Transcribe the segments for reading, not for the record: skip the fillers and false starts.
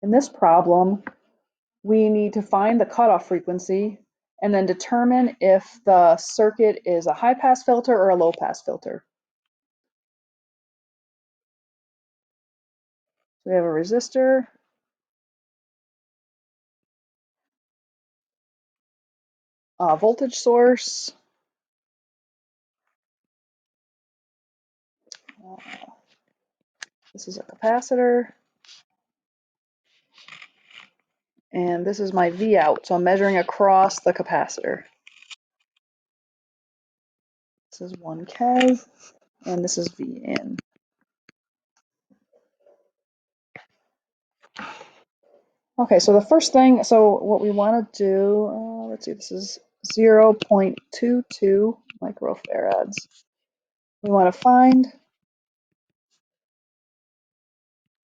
In this problem, we need to find the cutoff frequency and then determine if the circuit is a high-pass filter or a low-pass filter. So we have a resistor, a voltage source, this is a capacitor, and this is my V out, so I'm measuring across the capacitor. This is 1K, and this is V in. Okay, so the first thing, so what we want to do, let's see, this is 0.22 microfarads. We want to find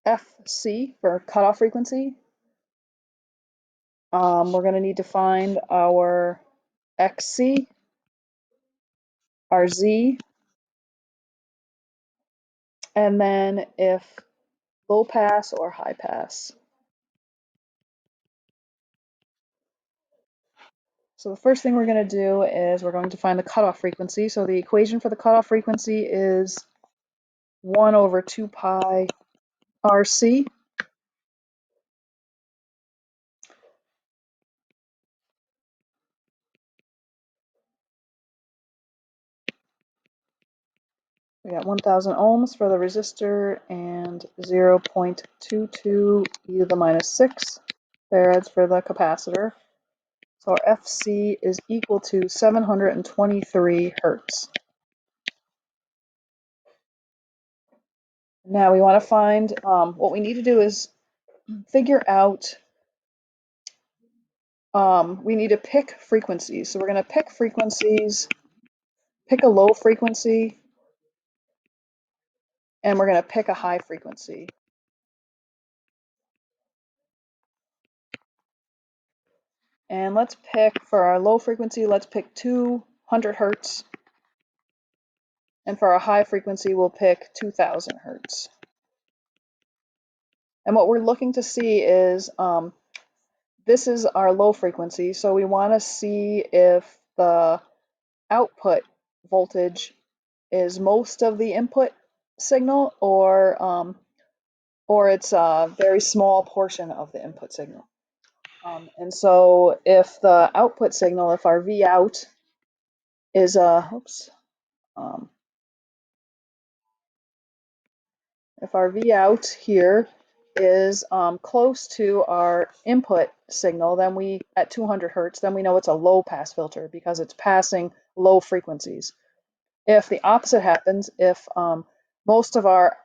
FC for cutoff frequency. We're going to need to find our XC, our Z, and then if low pass or high pass. So the first thing we're going to do is we're going to find the cutoff frequency. So the equation for the cutoff frequency is 1 over 2 pi RC. We got 1000 ohms for the resistor and 0.22 e to the minus 6 farads for the capacitor. So our FC is equal to 723 hertz. Now we want to find, what we need to do is figure out, we need to pick frequencies. So we're going to pick frequencies, pick a low frequency, and we're going to pick a high frequency. And let's pick, for our low frequency, let's pick 200 hertz. And for our high frequency, we'll pick 2000 hertz. And what we're looking to see is, this is our low frequency, so we want to see if the output voltage is most of the input signal or it's a very small portion of the input signal. And so if the output signal, if our V out is if our V out here is close to our input signal, then we, at 200 hertz, then we know it's a low pass filter because it's passing low frequencies. If the opposite happens, if most of our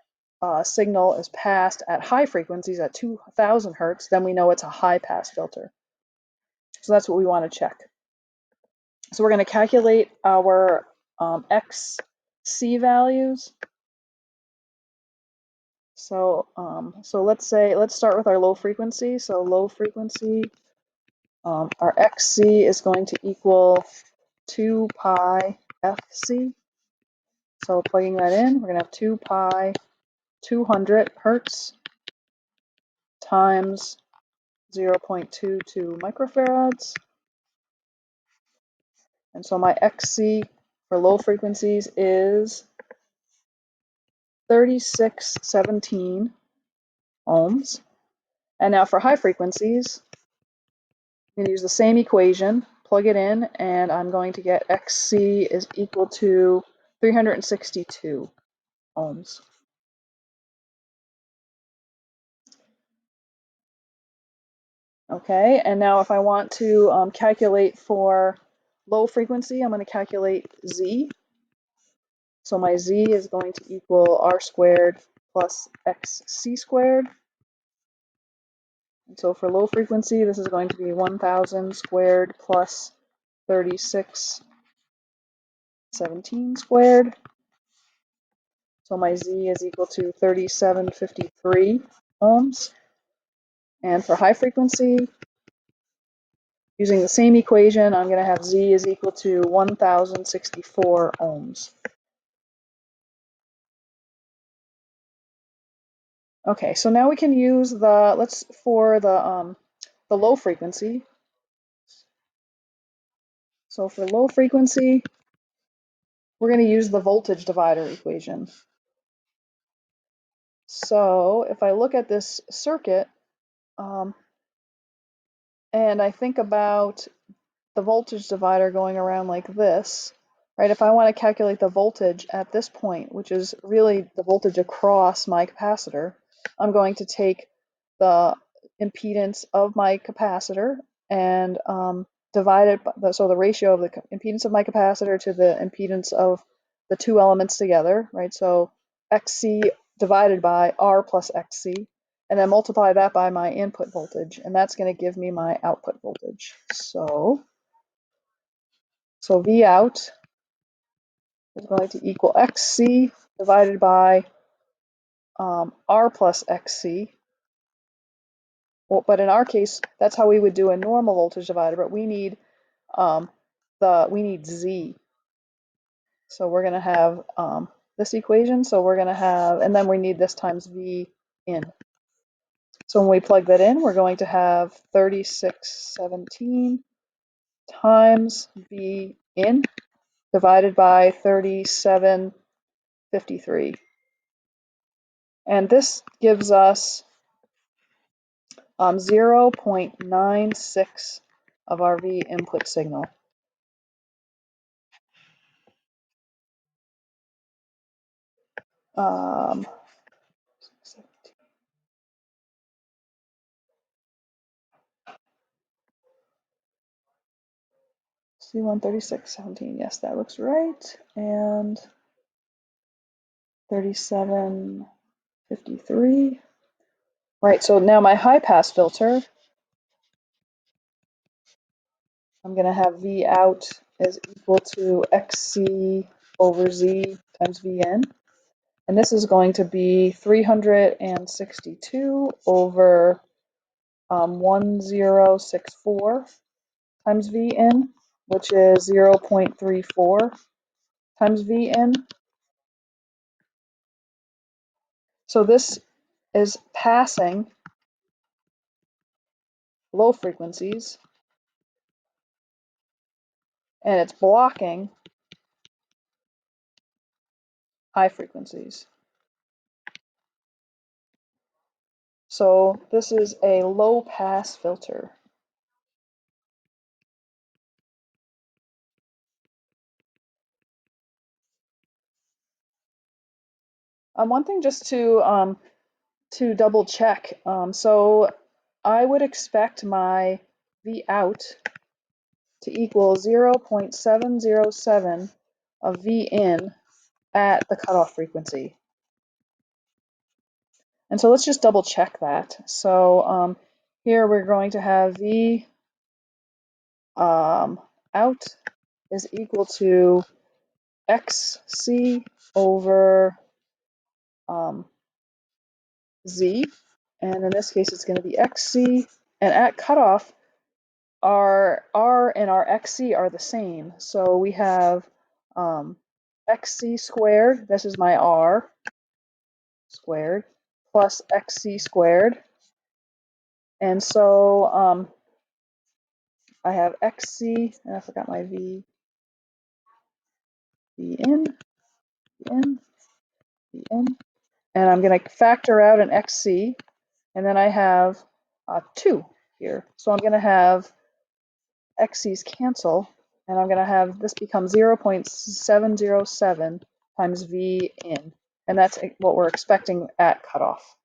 signal is passed at high frequencies at 2000 hertz, then we know it's a high pass filter. So that's what we want to check. So we're going to calculate our XC values. So let's start with our low frequency. So low frequency, our XC is going to equal 2 pi FC. So plugging that in, we're going to have 2 pi 200 hertz times 0.22 microfarads. And so my XC for low frequencies is 3617 ohms. And now for high frequencies, I'm going to use the same equation, plug it in, and I'm going to get XC is equal to 362 ohms. Okay, and now if I want to calculate for low frequency, I'm going to calculate Z. So my Z is going to equal R squared plus XC squared. And so for low frequency, this is going to be 1000 squared plus 3617 squared. So my Z is equal to 3753 ohms. And for high frequency, using the same equation, I'm going to have Z is equal to 1064 ohms. Okay, so now we can use for the low frequency. So for low frequency, we're going to use the voltage divider equation. So if I look at this circuit, and I think about the voltage divider going around like this, right? If I want to calculate the voltage at this point, which is really the voltage across my capacitor, I'm going to take the impedance of my capacitor and divide it by so the ratio of the impedance of my capacitor to the impedance of the two elements together, right? So XC divided by R plus XC, and then multiply that by my input voltage, and that's going to give me my output voltage. So V out is going to equal XC divided by R plus XC. Well, but in our case, that's how we would do a normal voltage divider, but we need Z. So we're going to have this equation. So we're going to have, and then we need this times V in. So when we plug that in, we're going to have 3617 times V in divided by 3753. And this gives us 0.96 of our V input signal. C1 3617, yes, that looks right. And 3753. Right, so now my high pass filter, I'm going to have V out is equal to XC over Z times Vn. And this is going to be 362 over 1064 times Vn, which is 0.34 times Vn. So this is passing low frequencies, and it's blocking high frequencies. So this is a low pass filter. One thing just to double check. So I would expect my V out to equal 0.707 of V in at the cutoff frequency. And so let's just double check that. So here we're going to have V out is equal to XC over Z. And in this case, it's going to be XC. And at cutoff, our R and our XC are the same. So we have XC squared, this is my R squared, plus XC squared. And so I have XC, and I forgot my V in, V in. And I'm going to factor out an XC, and then I have 2 here. So I'm going to have XC's cancel, and I'm going to have this become 0.707 times V in. And that's what we're expecting at cutoff.